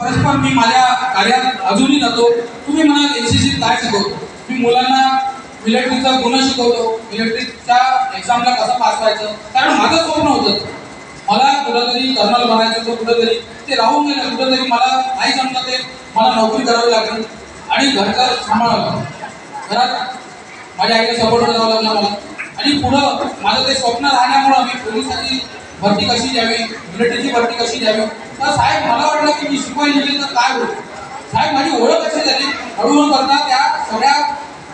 परस्पर मी माझ्या कार्यात अजूनही जातो. तुम्ही म्हणाल एनसीसी काय शिकवतो? मी मुलांना मिलिटरीचा गुण शिकवतो, मिलिटरीच्या एक्झामला कसं पास व्हायचं. कारण माझं स्वप्न होतं, मला कुठंतरी कर्नल बनायचं होतं, कुठंतरी ते राहून गेलं, कुठंतरी मला नाही जमलं, ते मला नोकरी करावी लागली आणि घरचं सांभाळावं. घरात माझ्या आईला सपोर्ट करावा लागला मला. आणि पुढं माझं ते स्वप्न राहण्यामुळं मी पोलिसाची भरती कशी द्यावी, मिलिटरीची भरती कशी द्यावी. तर साहेब मला वाटलं की मी शिकवायला गेली तर काय होईल. साहेब माझी ओळख कशी झाली हळूहळू करता त्या सगळ्या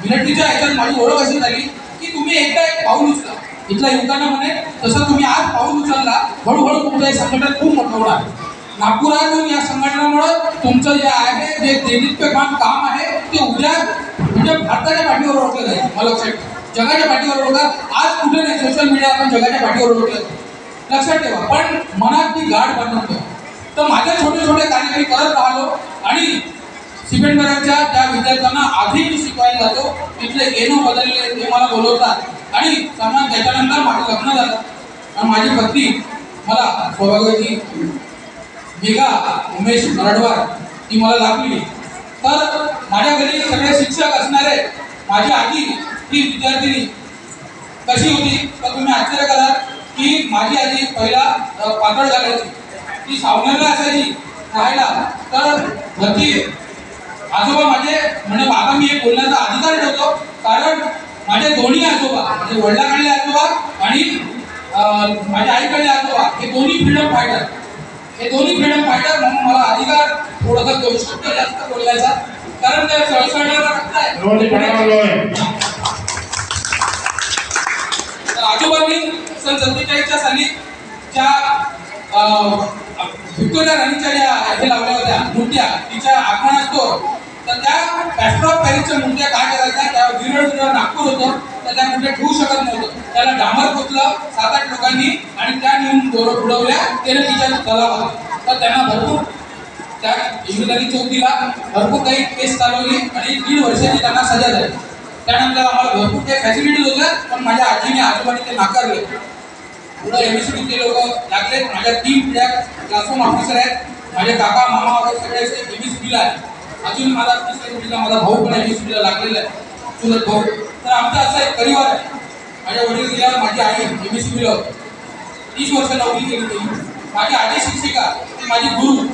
मिलिटरीच्या ह्याच्यात माझी ओळख अशी झाली की तुम्ही एकदा एक पाऊल उचला. इथल्या युवकांना म्हणे तसं तुम्ही आज पाऊल उचलला, हळूहळू तुमचं हे संघटन खूप मोठं होणार. नागपुरातून या संघटनेमुळं तुमचं जे आहे जे देदीप्यमान काम आहे ते उद्या म्हणजे भारताच्या पाठीवर ओळखलं जाईल. मला लक्षात ठेवा, जगाच्या पाठीवर ओळखा. आज कुठे नाही, सोशल मीडिया आपण जगाच्या पाठीवर ओळखलं, लक्षात ठेवा. पण मनात ती गाठ बांधून ठेवा. तर माझे छोटे छोटे कार्य मी करत राहिलो आणि सिपेंडकरांच्या त्या विद्यार्थ्यांना आधी मी शिकवायला जातो. तिथले एनो बदलले, ते मला बोलवतात आणि सन्मान. त्याच्यानंतर माझं लग्न झालं आणि माझी पत्नी मला सौभाग्यवती मेघा उमेश मराठवार ती मला लागली. तर माझ्या घरी सगळे शिक्षक असणारे माझी आजी ही विद्यार्थिनी कशी होती तर तुम्ही आश्चर्य कराल की माझी आजी पहिला पातळ घालायची, ती सावनेरला असायची राहायला. तर घरची आजोबा माझे म्हणजे आता मी एक बोलण्याचा अधिकार ठेवतो, कारण माझे दोन्ही आजोबा म्हणजे वडिलांकडले आजोबा आणि माझ्या आईकडले आजोबा हे दोन्ही फ्रीडम फायटर, हे दोन्ही फ्रीडम फायटर. म्हणून मला अधिकार थोडासा 2 शब्द जास्त बोलायचा, कारण ते सळसळणारा रक्त आहे. तर आजोबांनी सन 47च्या साली ज्या व्हिक्टोरिया राणीच्या ज्या हे लावल्या होत्या मूर्त्या तिच्या आगमनास्तोर, तर त्या प्लॅस्टर ऑफ पॅरिसच्या मूर्त्या काय करायच्या, त्या विरळ नागपूर होतं तर त्या मूर्त्या ठेवू शकत नव्हतं. त्याला डांबर पोचलं 7-8 लोकांनी आणि त्या नेऊन उडवल्या त्याने तिच्या तलावात. तर त्यांना भरपूर त्या इंग्रजांनी चौकीला भरपूर काही केस चालवली आणि 1.5 वर्षाची त्यांना सजा झाली. त्यानंतर आम्हाला भरपूर काही फॅसिलिटीज होत्या, पण माझ्या आजीने आजोबांनी ते नाकारले. पुढं एमएससीबीचे लोक लागले. माझ्या 3 पिढ्या क्लासरूम ऑफिसर आहेत. माझे काका मामा वगैरे सगळे असे एमएससीबीला आहेत. अजून माझा 3ऱ्या पिढीला माझा भाऊ पण एमएससीबीला लागलेला आहे, चुलत भाऊ. तर आमचा असा एक परिवार आहे. माझ्या वडील गेल्यावर माझी आई एमएससीबीला होती, 30 वर्ष नोकरी केली त्यांनी. माझी आजी शिक्षिका, ती माझी गुरु.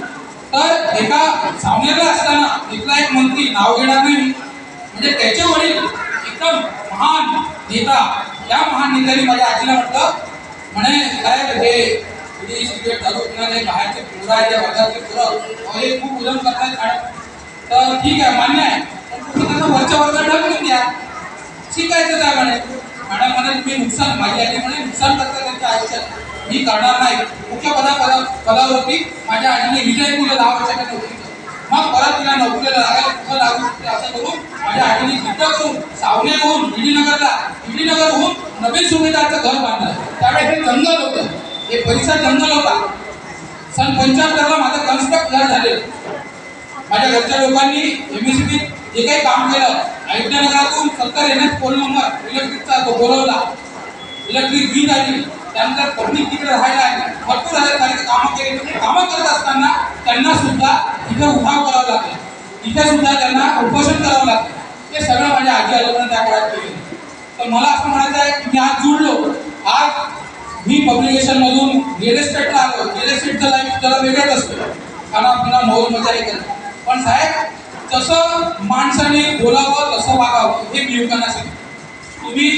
तर एका सावनेरला असताना इथला एक मंत्री, नाव घेणार नाही म्हणजे त्याचे वडील एकदम महान नेता, त्या महान नेत्यांनी माझ्या आजीला म्हटलं म्हणे काय हे सिगरेट चालू पिणारे बाहेरचे पोरं आहे, त्या वर्गातले पोरं हे खूप उदम करतात मॅडम. तर ठीक आहे, मान्य आहे, पण तुम्ही त्यांना वरच्या वर्गात ढकलून द्या, शिकायचं काय म्हणे. मॅडम म्हणे तुम्ही नुकसान, माझी आजी म्हणे नुकसान करता त्यांच्या आयुष्यात, मी करणार नाही. मुख्य पदावरती माझ्या आजीने रिजाईन दिलं 10 वर्षाच्या नोकरीचं. मग परत तिला नोकरीला लागायला कुठं लागू शकते असं करून माझ्या आजीने सिद्ध करून सावनेरहून ईडीनगरहून नवीन सुभेदारचं घर बांधलं. त्यावेळेस हे जंगल होतं, हे परिसर जंगल होता. सन 75ला माझं कन्स्ट्रक्ट घर झाले. माझ्या घरच्या लोकांनी एमएससीबी जे काही काम केलं, अयोध्यानगरातून 70 NS पोल नंबर इलेक्ट्रिकचा तो बोलवला, इलेक्ट्रिक वीज आली. त्यानंतर पब्लिक तिकडे राहायला आहे, भरपूर सारे कामं केली. कामं करत असताना त्यांना सुद्धा तिथे उठाव करावा लागला, तिथे सुद्धा त्यांना उपोषण करावं लागलं. ते सगळं माझ्या आजी आजोबांनी त्या काळात केलं. तर मला असं म्हणायचं आहे की मी आज जुळलो. आज मी पब्लिकेशनमधून रिअल एस्टेटला आलो. रिअल एस्टेटचं लाईफ जरा वेगळंच असतं, खाना पिना मौज मजाही करतो. पण साहेब जसं माणसाने बोलावं तसं वागावं हे मी युवकांना सांगितलं. तुम्ही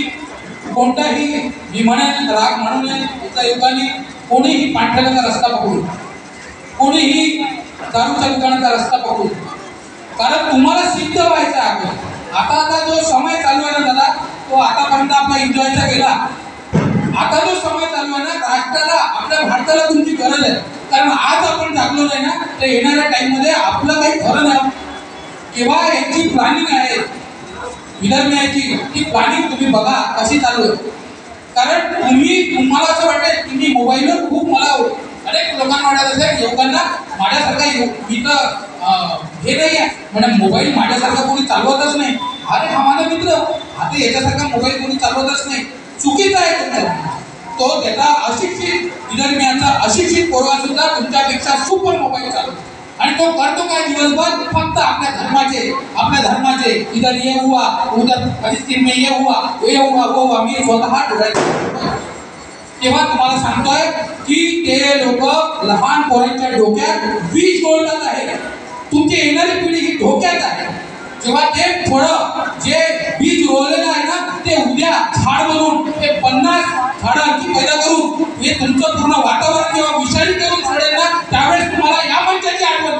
कोणताही मी म्हणेन राग म्हणू नये, एका युवकांनी कोणीही पांढऱ्याचा रस्ता पकडून, कोणीही दारूच्या दुकानाचा रस्ता पकडून, कारण तुम्हाला सिद्ध व्हायचं आहे. आता जो समय चालू आहे ना दादा, तो आतापर्यंत आपला एन्जॉयचा गेला. आता जो समय चालू आहे ना, राष्ट्राला आपल्या भारताला तुमची गरज आहे. कारण आज आपण जागलो नाही ना, तर येणाऱ्या टाइममध्ये आपलं काही खरं नाही. केव्हा याची प्लॅनिंग आहे विदर्भ ती प्लॅनिंग तुम्ही बघा कशी चालू आहे. कारण तुम्हाला असं वाटेल की मी मोबाईलवर खूप मला अनेक लोकांना वाटत असेल, युवकांना माझ्यासारखा मी तर हे नाही आहे म्हणजे मोबाईल माझ्यासारखा कोणी चालवतच नाही. अरे हा माझा मित्र, आता याच्यासारखा मोबाईल कोणी चालवतच नाही. चुकीचं आहे तो त्याचा अशिक्षित विदर्भियांचा अशिक्षित पोरगा सुद्धा तुमच्यापेक्षा सुपर मोबाईल चालवतो. आणि तो करतो काय दिवसभर फक्त आपल्या धर्माचे इधर ये हुआ उधर फलस्तीन में ये हुआ वो हुआ मी स्वतः डोळ्यात तेव्हा तुम्हाला सांगतोय की ते लोक लहान पोरांच्या डोक्यात बीज बोलतात आहे. तुमची येणारी पिढी ही धोक्यात आहे. जेव्हा ते थोडं जे बीज रोवलेलं आहे ना ते उद्या झाड बनवून ते 50 झाडं आणखी पैदा करून हे तुमचं पूर्ण वातावरण जेव्हा विषारी करून सोडेल ना त्यावेळेस तुम्हाला या मंचाची आठवण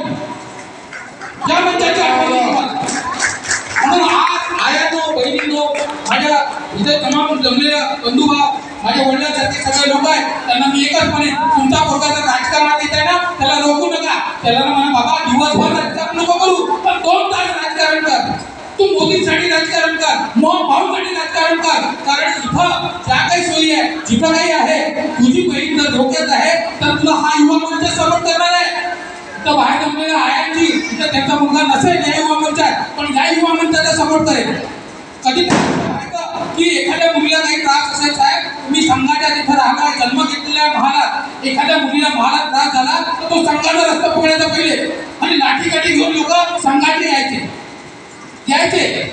म्हणून आज आयानो बहिणींनो माझ्या इथे तमाम जमलेल्या बंधुभाव माझ्या वडिलांसारखे सगळे लोक आहेत त्यांना मी एकच म्हणेन तुमचा पोरगा जर राजकारणात येत आहे ना त्याला रोखू नका. त्याला म्हणा बाबा दिवसभर राजकारण नको करू पण 2 तास राजकारण कर. तू मोदींसाठी राजकारण कर मग भाऊसाठी राजकारण कर. कारण इथं ज्या काही सोयी आहे जिथं काही आहे तुझी बहीण जर धोक्यात आहे तर तुला हा युवा मंच सपोर्ट करणार आहे. तर बाहेर जमलेल्या आयांची तिथं त्यांचा मुलगा नसेल या युवा मंचात पण या युवा मंचाचा सपोर्ट करेल. कधी की एखाद्या मुलीला काही त्रास असेल साहेब मी संघाच्या तिथं राहणार जन्म घेतलेल्या महालात एखाद्या मुलीला महालात त्रास झाला तर तो संघाचा रस्ता पकडायचा पहिले आणि लाठीकाठी घेऊन लोक संघाचे यायचे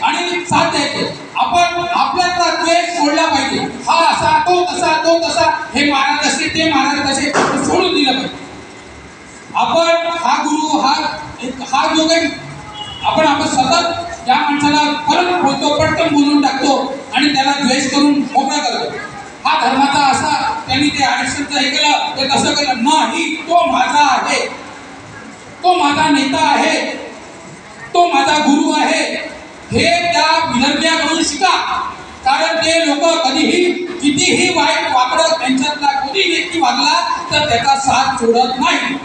आणि साथ द्यायचे. आपण आपल्यातला द्वेष सोडला पाहिजे. हा असा तो तसा हे महाराज असे ते महाराज असे सोडून दिलं पाहिजे. आपण हा गुरु हा जो काही आपण सतत या माणसाला परत बोलतो पटकन बोलून टाकतो आणि त्याला द्वेष करून मोकळा करतो. हा धर्माचा असा त्यांनी ते आरक्षणचं हे केलं ते कसं केलं नाही. तो माझा आहे, तो माझा नेता आहे, तो माझा गुरु आहे हे त्या विदर्भ्याकडून शिका. कारण ते लोक कधीही कितीही वाईट वागणं त्यांच्यातला कोणी व्यक्ती वागला तर त्याचा साथ सोडत नाही.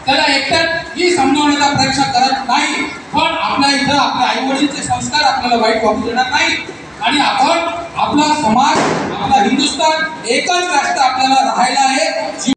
त्याला एकट्यात ही समजावण्याचा प्रयत्न करत नाही. पण आपल्या इथं आपल्या आई वडीलचे संस्कार आपल्याला वाईट वागू देणार नाही आणि आपण आपला समाज आपला हिंदुस्थान एकच राष्ट्र आपल्याला